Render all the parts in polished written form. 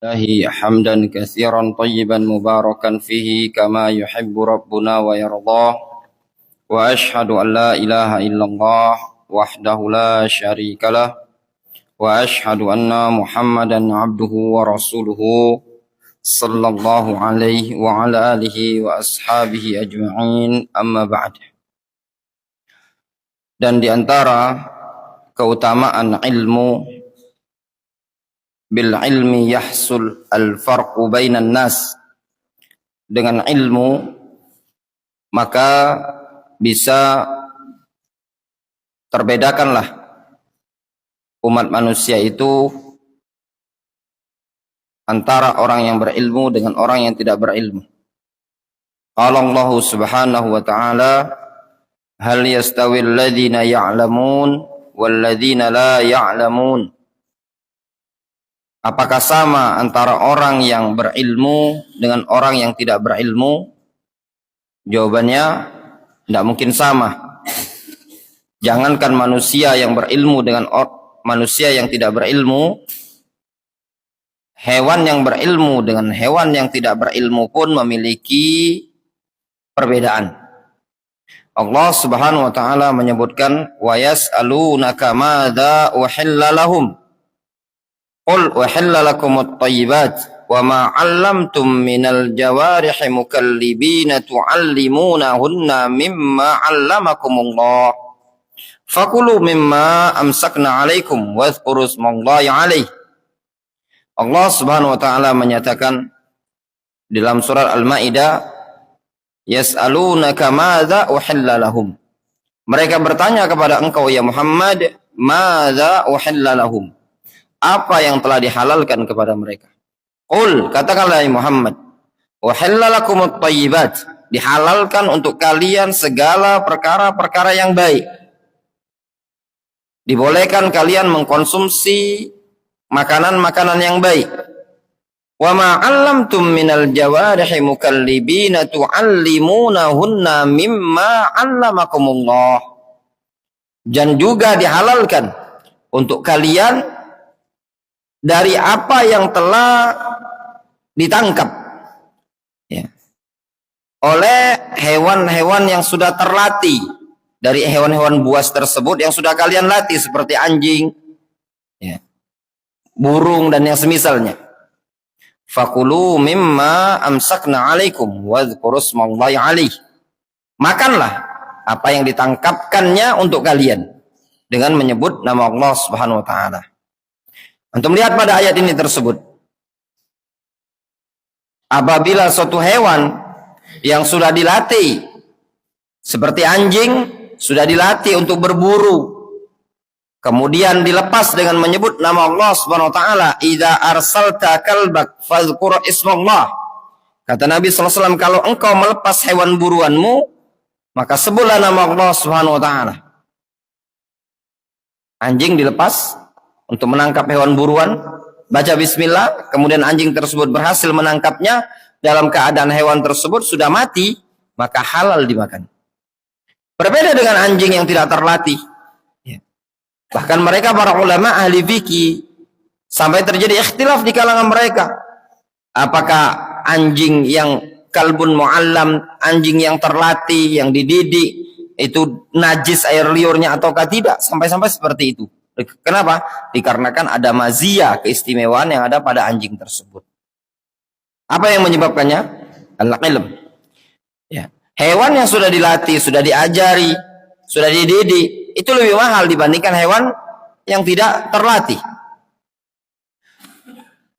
الله حمدا كثيرا طيبا مباركا فيه كما يحب ربنا ويرضاه وأشهد أن لا إله إلا الله وحده لا شريك له وأشهد أن محمدا عبده ورسوله صلى الله عليه وعلى آله وأصحابه أجمعين أما بعد. Dan di antara keutamaan ilmu, bil ilmi yahsul al farqu bainan nas, dengan ilmu maka bisa terbedakanlah umat manusia itu antara orang yang berilmu dengan orang yang tidak berilmu. Qala Allah Subhanahu wa ta'ala, hal yastawil ladzina ya'lamun wal ladzina la ya'lamun. Apakah sama antara orang yang berilmu dengan orang yang tidak berilmu? Jawabannya, tidak mungkin sama. Jangankan manusia yang berilmu dengan manusia yang tidak berilmu, hewan yang berilmu dengan hewan yang tidak berilmu pun memiliki perbedaan. Allah Subhanahu wa ta'ala menyebutkan, wa yas'alunaka madza uhilla lahum. Qul uhilla lakumut thayyibat wa ma 'allamtum minal jawarihi mukallibina tu'allimunahunna mimma 'allamakumullah fakulu mimma amsakna 'alaikum wadhkuru ismallahi 'alaihi. Allah Subhanahu wa ta'ala menyatakan dalam surat Al-Maidah, yas'alunaka madza uhilla lahum. Mereka bertanya kepada engkau ya Muhammad, madza uhilla lahum, apa yang telah dihalalkan kepada mereka. Qul, katakanlah ya Muhammad, uhilla lakumut thayyibat, dihalalkan untuk kalian segala perkara-perkara yang baik. Dibolehkan kalian mengkonsumsi makanan-makanan yang baik. Wa ma 'allamtum minal jawarihi mukallibina tu'allimunahunna mimma 'allamakumullah. Dan juga dihalalkan untuk kalian dari apa yang telah ditangkap oleh hewan-hewan yang sudah terlatih, dari hewan-hewan buas tersebut yang sudah kalian latih seperti anjing, burung dan yang semisalnya. Fakulu mimma amsakna 'alaikum wadhkuru ismallahi 'alaihi. Makanlah apa yang ditangkapkannya untuk kalian dengan menyebut nama Allah Subhanahu wa ta'ala. Untuk melihat pada ayat ini tersebut, apabila suatu hewan yang sudah dilatih seperti anjing, sudah dilatih untuk berburu, kemudian dilepas dengan menyebut nama Allah Subhanahu wa ta'ala, idza arsalta kalbak fadhkur ismallah. Kata Nabi SAW, kalau engkau melepas hewan buruanmu, maka sebutlah nama Allah Subhanahu wa ta'ala. Anjing dilepas untuk menangkap hewan buruan, baca bismillah, kemudian anjing tersebut berhasil menangkapnya dalam keadaan hewan tersebut sudah mati, maka halal dimakan. Berbeda dengan anjing yang tidak terlatih. Bahkan mereka para ulama ahli fikih sampai terjadi ikhtilaf di kalangan mereka. Apakah anjing yang kalbun mu'allam, anjing yang terlatih, yang dididik, itu najis air liurnya ataukah tidak? Sampai-sampai seperti itu. Kenapa? Dikarenakan ada maziyah, keistimewaan yang ada pada anjing tersebut. Apa yang menyebabkannya? Al-ilm. Hewan yang sudah dilatih, sudah diajari, sudah dididik, itu lebih mahal dibandingkan hewan yang tidak terlatih.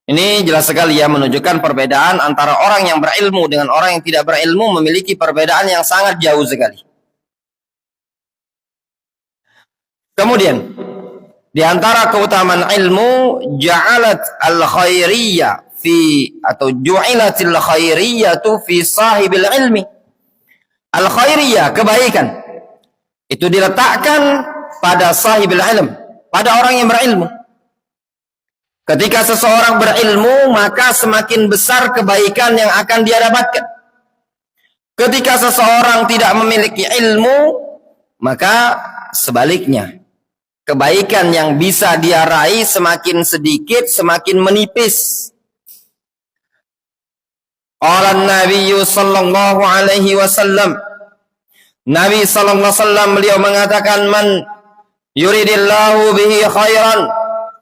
Ini jelas sekali ya, menunjukkan perbedaan antara orang yang berilmu dengan orang yang tidak berilmu, memiliki perbedaan yang sangat jauh sekali. Kemudian di antara keutamaan ilmu, ja'alat al-khairiyah fi, atau ju'ilatil khairiyatu fi sahibil ilmi. Al-khairiyah, kebaikan, itu diletakkan pada sahibil ilm, pada orang yang berilmu. Ketika seseorang berilmu, maka semakin besar kebaikan yang akan dia dapatkan. Ketika seseorang tidak memiliki ilmu, maka sebaliknya, kebaikan yang bisa dia raih semakin sedikit, semakin menipis. Qala an-nabiy sallallahu alaihi wasallam, Nabi sallallahu alaihi wasallam beliau mengatakan, man yuridillahu bihi khairan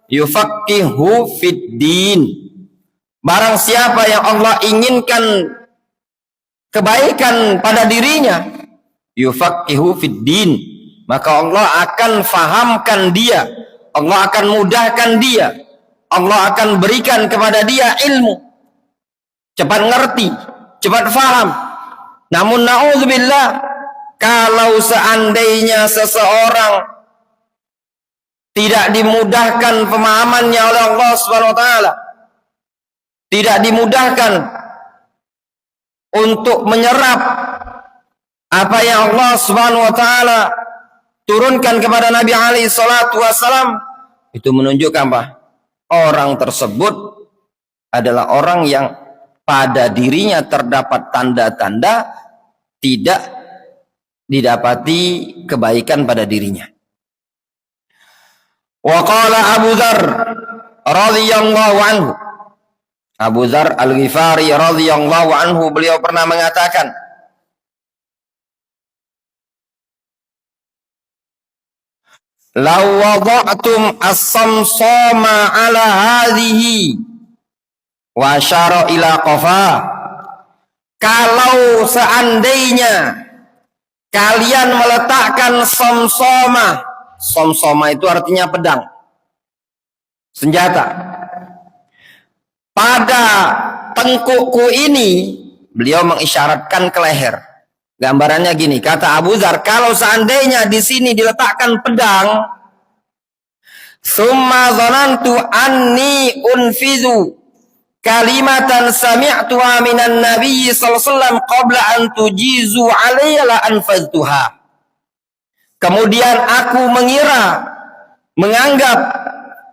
yufaqihu fid din. Barang siapa yang Allah inginkan kebaikan pada dirinya, yufaqihu fid din, maka Allah akan fahamkan dia, Allah akan mudahkan dia, Allah akan berikan kepada dia ilmu, cepat ngerti, cepat faham. Namun na'udzubillah, kalau seandainya seseorang tidak dimudahkan pemahamannya oleh Allah Subhanahu wa taala, tidak dimudahkan untuk menyerap apa yang Allah Subhanahu wa taala turunkan kepada Nabi alaihi salatu wasalam, itu menunjukkan apa? Orang tersebut adalah orang yang pada dirinya terdapat tanda-tanda tidak didapati kebaikan pada dirinya. Wa qala Abu Dzar radhiyallahu anhu, Abu Dzar Al-Ghifari radhiyallahu anhu, beliau pernah mengatakan, law wada'tum as-samsama ala hadhihi wa asyara ila qafa, kalau seandainya kalian meletakkan somsoma, somsoma itu artinya pedang, senjata, pada tengkukku ini, beliau mengisyaratkan ke leher. Gambarannya gini, kata Abu Dzar, kalau seandainya di sini diletakkan pedang, summa dhanantu anni unfizu kalimatan sami'tuha minan nabiyyi sallallahu alaihi wasallam qabla an tujizu alayya la anfaztuha. Kemudian aku menganggap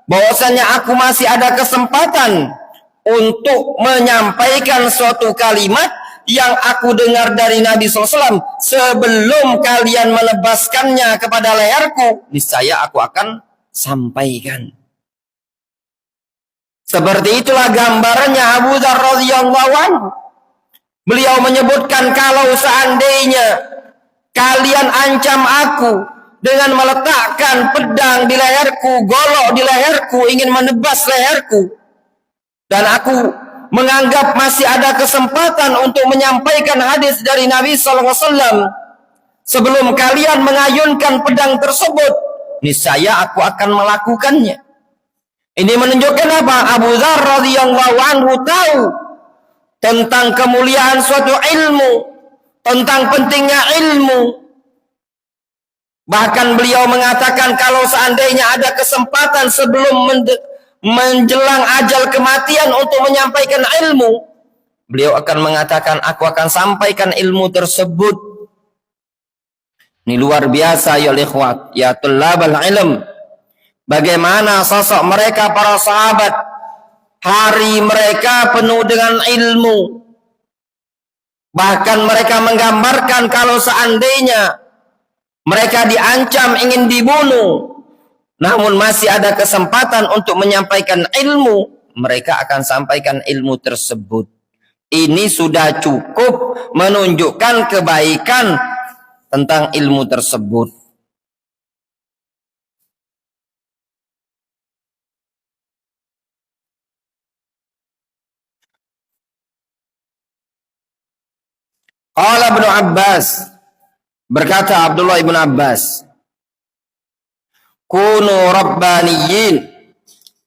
bahwasanya aku masih ada kesempatan untuk menyampaikan suatu kalimat yang aku dengar dari Nabi SAW sebelum kalian menebaskannya kepada leherku, niscaya aku akan sampaikan. Seperti itulah gambarannya Abu Dzar radhiyallahu anhu. Beliau menyebutkan, kalau seandainya kalian ancam aku dengan meletakkan pedang di leherku, golok di leherku, ingin menebas leherku, dan aku menganggap masih ada kesempatan untuk menyampaikan hadis dari Nabi SAW sebelum kalian mengayunkan pedang tersebut, niscaya aku akan melakukannya. Ini menunjukkan apa? Abu Dzar radhiyallahu anhu tahu tentang kemuliaan suatu ilmu, tentang pentingnya ilmu. Bahkan beliau mengatakan, kalau seandainya ada kesempatan sebelum menjelang ajal kematian untuk menyampaikan ilmu, beliau akan mengatakan, aku akan sampaikan ilmu tersebut. Ini luar biasa ya ikhwat, ya tullabal ilm. Bagaimana sosok mereka para sahabat, hari mereka penuh dengan ilmu. Bahkan mereka menggambarkan kalau seandainya mereka diancam ingin dibunuh, namun masih ada kesempatan untuk menyampaikan ilmu, mereka akan sampaikan ilmu tersebut. Ini sudah cukup menunjukkan kebaikan tentang ilmu tersebut. Qala Ibnu Abbas, berkata Abdullah Ibnu Abbas, kunu rabbaniyin,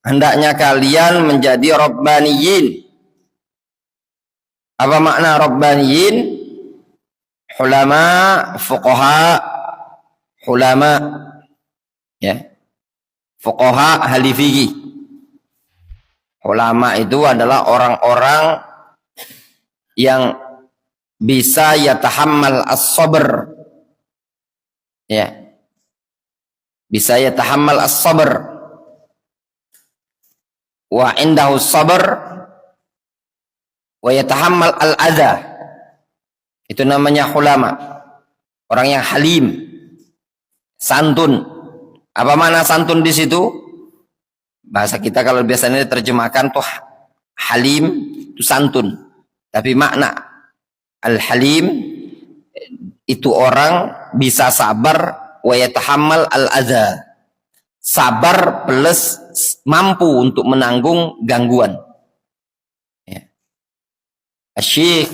hendaknya kalian menjadi rabbaniyin. Apa makna rabbaniyin? Ulama, fuqaha, ulama, ya, fuqaha ahli fikih. Ulama itu adalah orang-orang yang bisa yatahammal as-sabr, ya, bisa yatahammal as-sabr, wa indahu sabr wa yatahammal al-adha. Itu namanya ulama, orang yang halim, santun. Apa makna santun di situ? Bahasa kita kalau biasanya diterjemahkan tuh halim itu santun. Tapi makna al-halim itu orang bisa sabar wa yatahammal al-adza. Sabar plus mampu untuk menanggung gangguan. Ya. Syekh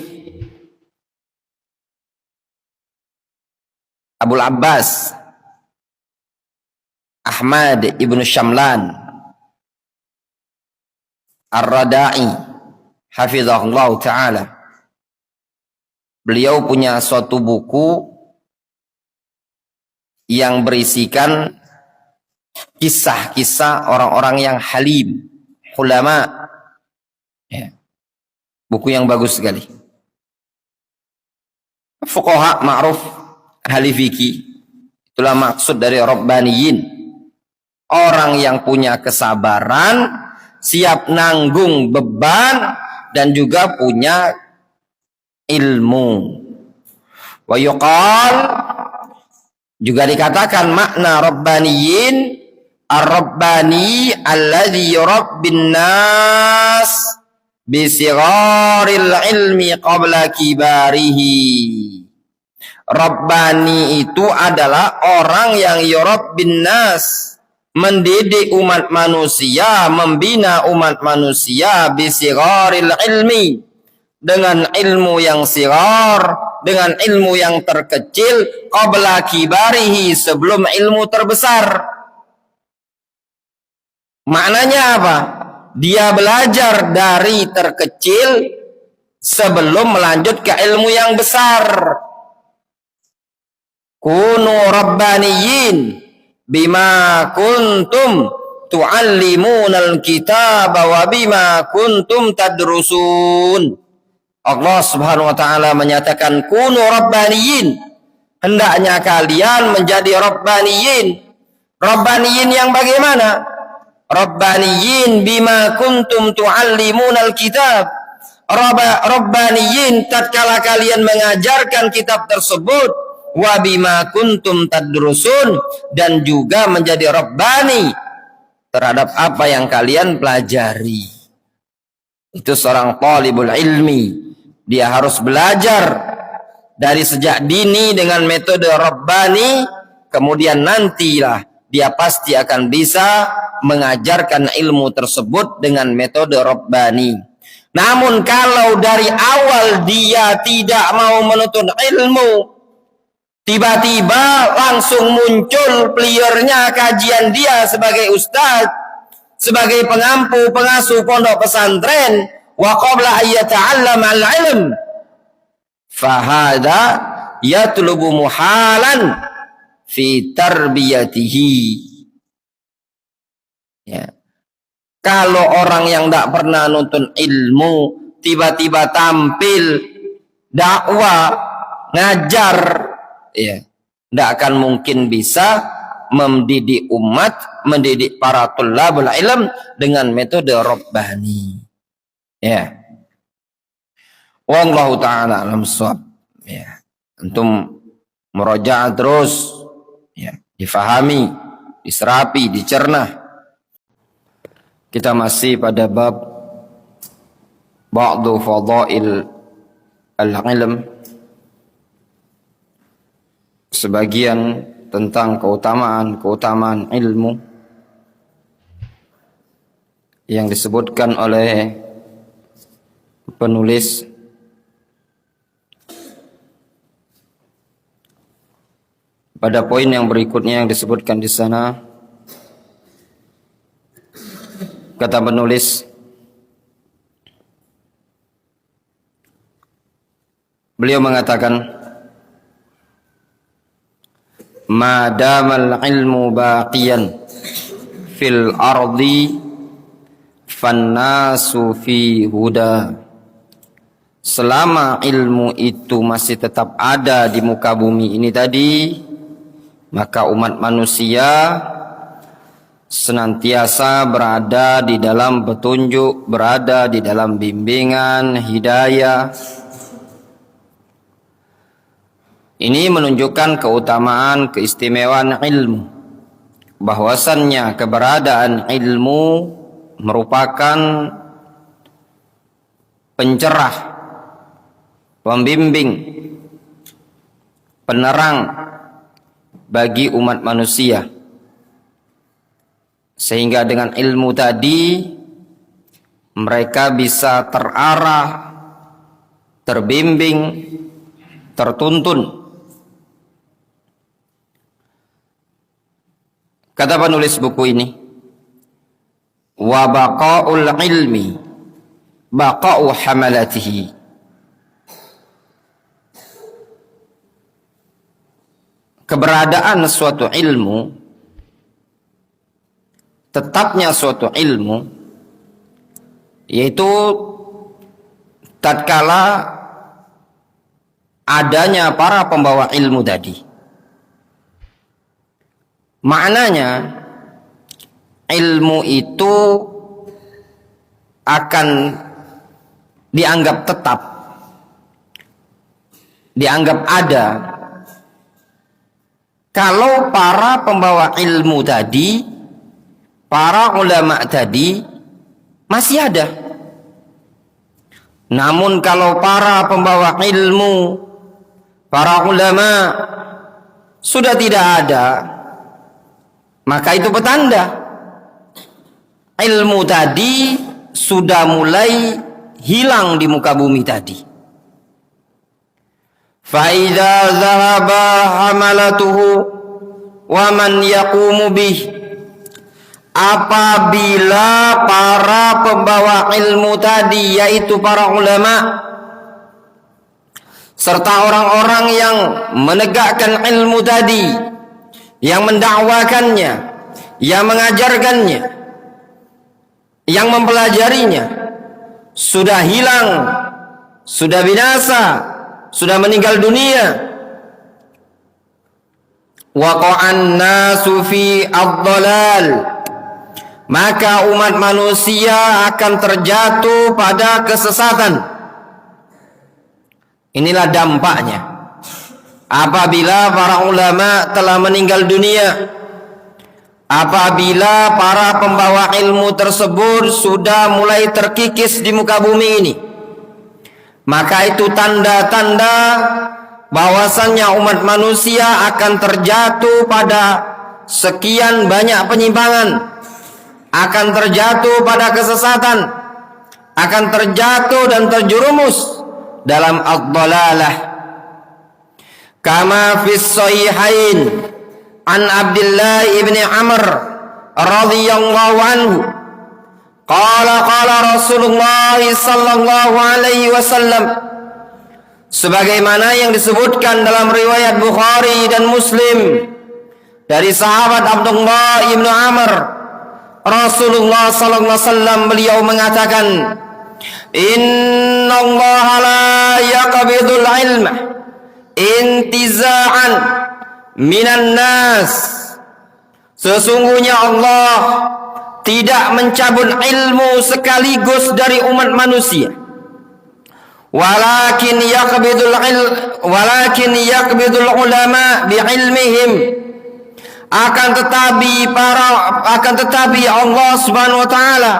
Abul Abbas Ahmad ibnu Syamlan Ar-Rada'i hafizahullah ta'ala. Beliau punya suatu buku yang berisikan kisah-kisah orang-orang yang halim, ulama. Ya. Buku yang bagus sekali. Fuqaha ma'ruf ahli fikih. Itulah maksud dari Rabbaniyin. Orang yang punya kesabaran, siap nanggung beban, dan juga punya ilmu. Wa yuqal, juga dikatakan makna Rabbaniyin, ar-Rabbani alladhi yurabbin nas bisigharil ilmi qabla kibarihi. Rabbani itu adalah orang yang yurabbin nas, mendidik umat manusia, membina umat manusia bisigharil ilmi, dengan ilmu yang sigar, dengan ilmu yang terkecil, qabla kibarihi, sebelum ilmu terbesar. Maknanya apa? Dia belajar dari terkecil sebelum melanjut ke ilmu yang besar. Kunu rabbaniyin bima kuntum tu'allimunal kitaba wa bima kuntum tadrusun. Allah Subhanahu wa taala menyatakan kunu rabbaniyin, hendaknya kalian menjadi rabbaniyin. Rabbaniyin yang bagaimana? Rabbaniyin bima kuntum tu'allimunal kitab. Rabbaniyin tatkala kalian mengajarkan kitab tersebut, wa bima kuntum tadrusun, dan juga menjadi rabbani terhadap apa yang kalian pelajari. Itu seorang talibul ilmi. Dia harus belajar dari sejak dini dengan metode rabbani, kemudian nantilah dia pasti akan bisa mengajarkan ilmu tersebut dengan metode rabbani. Namun kalau dari awal dia tidak mau menuntut ilmu, tiba-tiba langsung muncul pliernya kajian dia sebagai ustadz, sebagai pengampu, pengasuh pondok pesantren, wa qabla ayyata'allam al-ilm, fahada yatlubu muhalan fi tarbiyatihi. Ya. Kalau orang yang tidak pernah nuntun ilmu tiba-tiba tampil dakwah, ngajar, ya, tidak akan mungkin bisa mendidik umat, mendidik para tulabul ilm dengan metode rabbani. Ya. Wallahu ta'ala alam shawab. Ya. Antum murajaah terus, ya, difahami, diserapi, dicerna. Kita masih pada bab ba'du fadail al-ilm, sebagian tentang keutamaan ilmu yang disebutkan oleh penulis. Pada poin yang berikutnya yang disebutkan di sana, kata penulis, beliau mengatakan, madamal ilmu baqiyan fil ardi fannasu fi huda. Selama ilmu itu masih tetap ada di muka bumi ini tadi, maka umat manusia senantiasa berada di dalam petunjuk, berada di dalam bimbingan, hidayah. Ini menunjukkan keutamaan, keistimewaan ilmu. Bahwasannya keberadaan ilmu merupakan pencerah pembimbing, penerang bagi umat manusia, sehingga dengan ilmu tadi mereka bisa terarah, terbimbing, tertuntun. Kata penulis buku ini, wa baqa'ul ilmi baqa'u hamalatihi. Keberadaan suatu ilmu, tetapnya suatu ilmu, yaitu tatkala adanya para pembawa ilmu tadi. Maknanya ilmu itu akan dianggap tetap, dianggap ada kalau para pembawa ilmu tadi, para ulama tadi masih ada. Namun kalau para pembawa ilmu, para ulama sudah tidak ada, maka itu petanda ilmu tadi sudah mulai hilang di muka bumi tadi. فَإِذَا ذَهَبَ حَمَلَتُهُ وَمَنْ يَقُومُ بِهِ. Apabila para pembawa ilmu tadi, yaitu para ulama serta orang-orang yang menegakkan ilmu tadi, yang mendakwakannya, yang mengajarkannya, yang mempelajarinya, sudah hilang, sudah binasa, sudah meninggal dunia. Waqa'an nasu fi ad-dhalal. Maka umat manusia akan terjatuh pada kesesatan. Inilah dampaknya apabila para ulama telah meninggal dunia, apabila para pembawa ilmu tersebut sudah mulai terkikis di muka bumi ini. Maka itu tanda-tanda bahwasannya umat manusia akan terjatuh pada sekian banyak penyimpangan, akan terjatuh pada kesesatan, akan terjatuh dan terjerumus dalam ad-dhalalah. Kama fis sahihain an Abdullah ibn Amr radhiyallahu anhu qala Rasulullah sallallahu alaihi wasallam, sebagaimana yang disebutkan dalam riwayat Bukhari dan Muslim dari sahabat Abdullah ibn Amr, Rasulullah sallallahu alaihi wasallam beliau mengatakan, innallaha la yaqbidul ilma intiza'an minan nas. Sesungguhnya Allah tidak mencabut ilmu sekaligus dari umat manusia. Walakin yaqbidul ulama bi'ilmihim. Akan tetapi Allah Subhanahu wa taala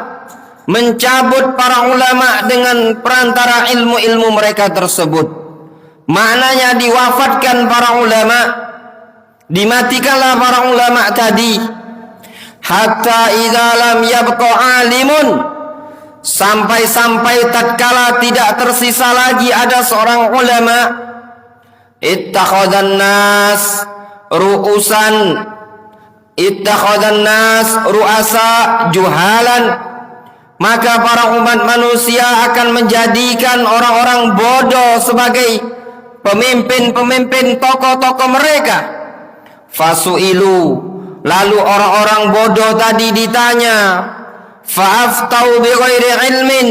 mencabut para ulama dengan perantara ilmu-ilmu mereka tersebut. Maknanya diwafatkan para ulama, dimatikanlah para ulama tadi, hatta idza lam yabqa alimun, sampai tatkala tidak tersisa lagi ada seorang ulama, ittakhadhan nas ru'asa juhalan, maka para umat manusia akan menjadikan orang-orang bodoh sebagai pemimpin-pemimpin, tokoh-tokoh mereka. Fasu'ilu, lalu orang-orang bodoh tadi ditanya, fa'aftau bighairi ilmin,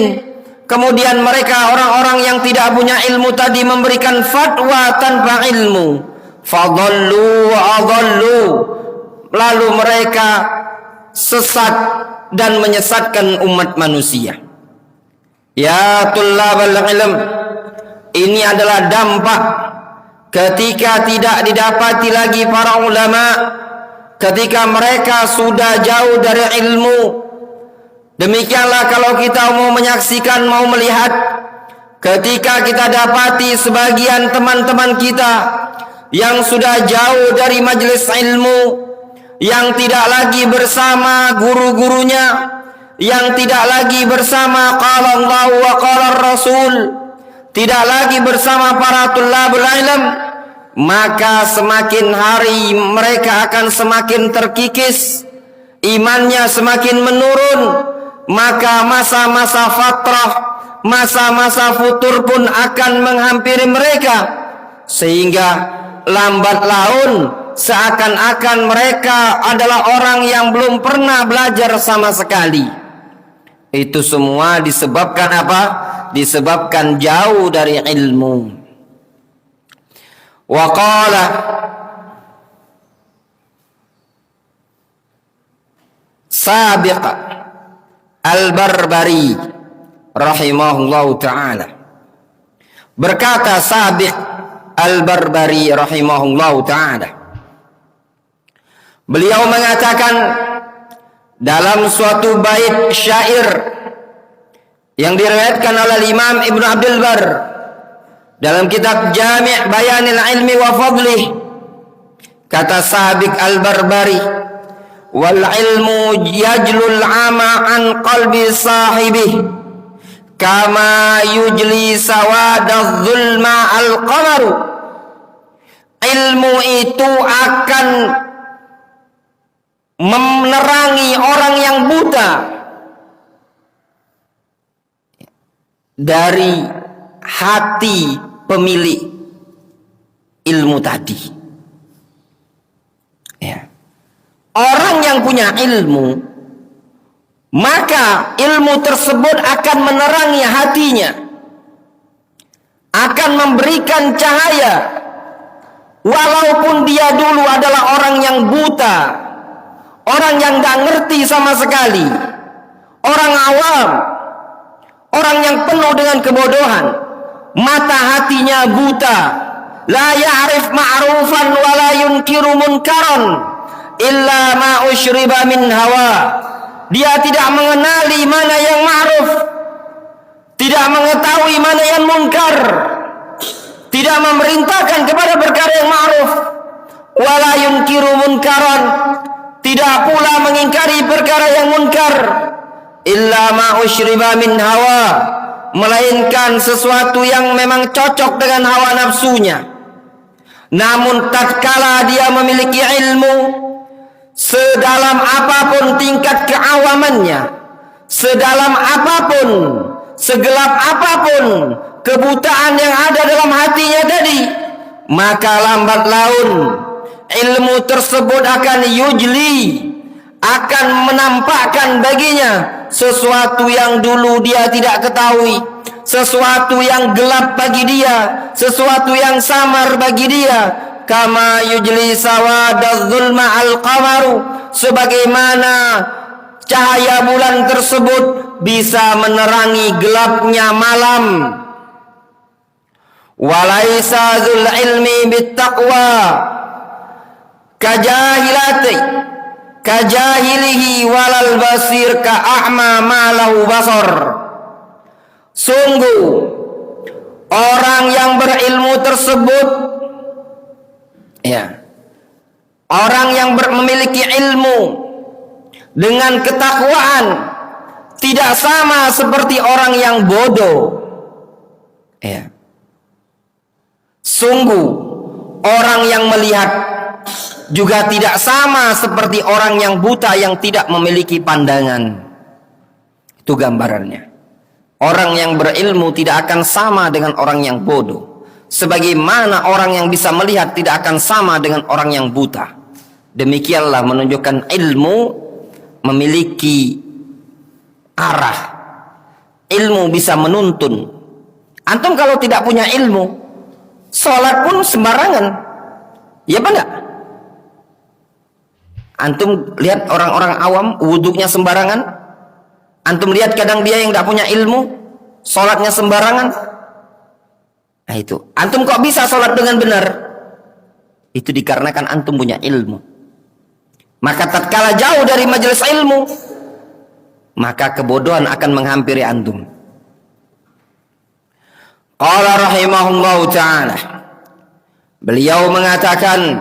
kemudian mereka orang-orang yang tidak punya ilmu tadi memberikan fatwa tanpa ilmu. Fadhallu wa adhallu, lalu mereka sesat dan menyesatkan umat manusia. Ya tullabal ilm, ini adalah dampak ketika tidak didapati lagi para ulama, ketika mereka sudah jauh dari ilmu. Demikianlah kalau kita mau menyaksikan, mau melihat ketika kita dapati sebagian teman-teman kita yang sudah jauh dari majelis ilmu, yang tidak lagi bersama guru-gurunya, yang tidak lagi bersama qala Allah wa qala Rasul, tidak lagi bersama para tulabul ilm, maka semakin hari mereka akan semakin terkikis, imannya semakin menurun, maka masa-masa fatrah, masa-masa futur pun akan menghampiri mereka, sehingga lambat laun seakan-akan mereka adalah orang yang belum pernah belajar sama sekali. Itu semua disebabkan apa? Disebabkan jauh dari ilmu. Wa qala Sabiq Al-Barbari rahimahullahu ta'ala, berkata Sabiq Al-Barbari rahimahullahu ta'ala, beliau mengatakan dalam suatu bait syair yang diriwayatkan oleh Imam Ibnu Abdul Bar dalam kitab Jami' Bayanil Ilmi wa Fadlih, kata Sabiq Al-Barbari, wal ilmu yajlul ama an qalbi sahibih kama yujli sawadadh zulma al-qamaru. Ilmu itu akan menerangi orang yang buta dari hati pemilik ilmu tadi. Ya. Orang yang punya ilmu, maka ilmu tersebut akan menerangi hatinya, akan memberikan cahaya, walaupun dia dulu adalah orang yang buta, orang yang gak ngerti sama sekali, orang awam, orang yang penuh dengan kebodohan, mata hatinya buta, la ya'rif ma'rufan wa la yunkiru munkaran illa ma usyriba min hawa. Dia tidak mengenali mana yang ma'ruf, tidak mengetahui mana yang munkar, tidak memerintahkan kepada perkara yang ma'ruf, wa la yunkiru munkaran, tidak pula mengingkari perkara yang munkar, illa ma usyriba min hawa, melainkan sesuatu yang memang cocok dengan hawa nafsunya. Namun tatkala dia memiliki ilmu, sedalam apapun tingkat keawamannya, sedalam apapun, segelap apapun kebutaan yang ada dalam hatinya tadi, maka lambat laun ilmu tersebut akan yujli, akan menampakkan baginya sesuatu yang dulu dia tidak ketahui, sesuatu yang gelap bagi dia, sesuatu yang samar bagi dia. Kama yujli sawadadh zulma al-qamaru, sebagaimana cahaya bulan tersebut bisa menerangi gelapnya malam. Walaisa dzul ilmi bittaqwa kajahilati kajahilihi walal basir ka a'ma ma lahu basar. Sungguh orang yang berilmu tersebut, ya, orang yang memiliki ilmu dengan ketakwaan tidak sama seperti orang yang bodoh. Ya. Sungguh orang yang melihat juga tidak sama seperti orang yang buta yang tidak memiliki pandangan. Itu gambarannya. Orang yang berilmu tidak akan sama dengan orang yang bodoh, sebagaimana orang yang bisa melihat tidak akan sama dengan orang yang buta. Demikianlah menunjukkan ilmu memiliki arah. Ilmu bisa menuntun. Antum kalau tidak punya ilmu, sholat pun sembarangan. Ya benar? Antum lihat orang-orang awam wuduknya sembarangan. Antum lihat kadang dia yang tidak punya ilmu, sholatnya sembarangan. Nah itu, antum kok bisa sholat dengan benar? Itu dikarenakan antum punya ilmu. Maka tatkala jauh dari majelis ilmu, maka kebodohan akan menghampiri antum. Qala rahimahullahu ta'ala, beliau mengatakan,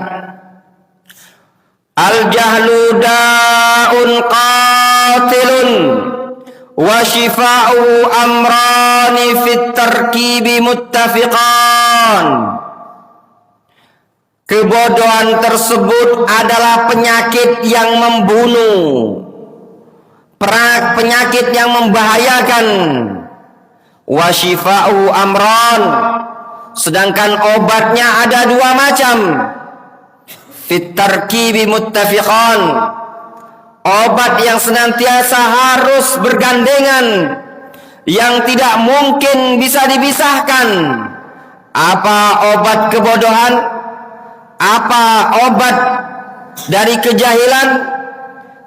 al-jahlu da'un qatilun wa shifa'u amrani fit tarkibi muttafiqan. Kebodohan tersebut adalah penyakit yang membunuh, penyakit yang membahayakan. Wa shifa'u amran, sedangkan obatnya ada dua macam. Fit tarkibi muttafiqan, obat yang senantiasa harus bergandengan, yang tidak mungkin bisa dipisahkan. Apa obat kebodohan? Apa obat dari kejahilan?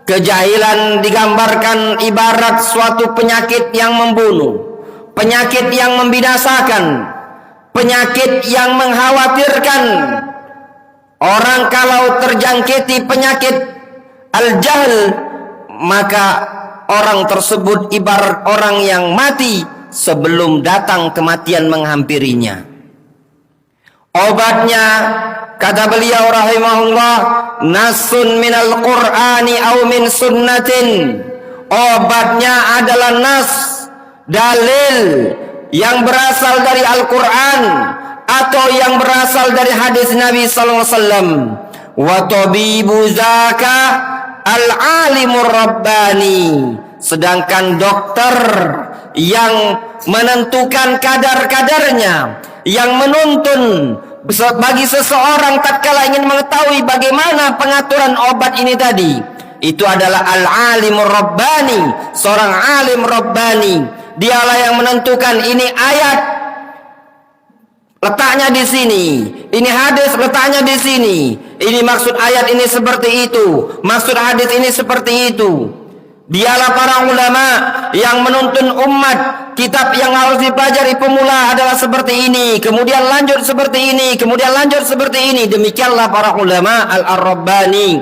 Kejahilan digambarkan ibarat suatu penyakit yang membunuh, penyakit yang membinasakan, penyakit yang mengkhawatirkan. Orang kalau terjangkiti penyakit al-jahl, maka orang tersebut ibarat orang yang mati sebelum datang kematian menghampirinya. Obatnya, kata beliau rahimahullah, nasun minal qur'ani aw min sunnatin. Obatnya adalah nas, dalil yang berasal dari Al-Quran atau yang berasal dari hadis Nabi sallallahu alaihi wasallam. Wa tabibu zaka al-alimur rabbani, sedangkan dokter yang menentukan kadar-kadarnya, yang menuntun bagi seseorang tatkala ingin mengetahui bagaimana pengaturan obat ini tadi, itu adalah al-alimur rabbani, seorang alim rabbani. Dialah yang menentukan ini ayat letaknya di sini, ini hadis letaknya di sini, ini maksud ayat ini seperti itu, maksud hadis ini seperti itu. Dialah para ulama yang menuntun umat, kitab yang harus dipelajari pemula adalah seperti ini, kemudian lanjut seperti ini, kemudian lanjut seperti ini. Demikianlah para ulama al-rabbani,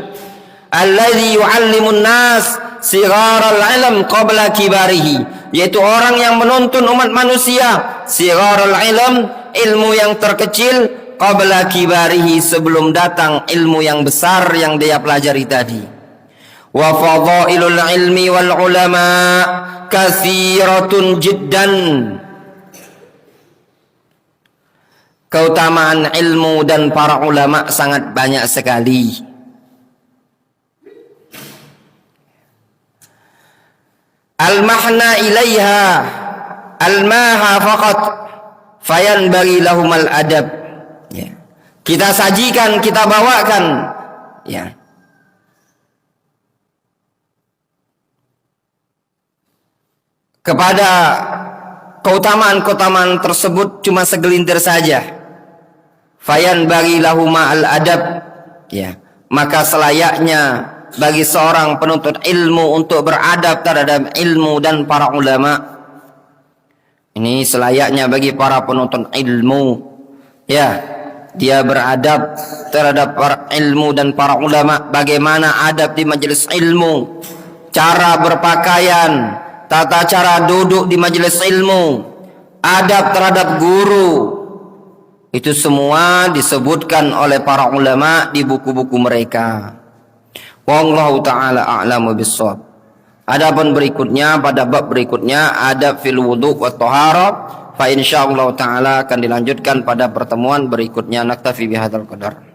alladzi yu'allimun nas sigharal ilm qabla kibarihi, yaitu orang yang menuntun umat manusia sigharal ilm, ilmu yang terkecil, qabla kibarihi, sebelum datang ilmu yang besar yang dia pelajari tadi. Wa fadailul ilmi wal ulama katsiratun jiddan. Keutamaan ilmu dan para ulama sangat banyak sekali. Al-mahna ilaiha al-maha faqat fayanbaghi lahumal adab. Ya. Kita sajikan, kita bawakan, ya, kepada keutamaan-keutamaan tersebut cuma segelintir saja. Fayanbaghi lahuma al-adab, ya, maka selayaknya bagi seorang penuntut ilmu untuk beradab terhadap ilmu dan para ulama. Ini selayaknya bagi para penuntut ilmu, ya, dia beradab terhadap para ilmu dan para ulama. Bagaimana adab di majelis ilmu, cara berpakaian, tata cara duduk di majelis ilmu, adab terhadap guru, itu semua disebutkan oleh para ulama di buku-buku mereka. Wallahu ta'ala a'lamu bissawab. Adapun berikutnya, pada bab berikutnya, adab fil wudu wa thahara, fa insyaallah ta'ala akan dilanjutkan pada pertemuan berikutnya. Naktafi bihadzal qadar.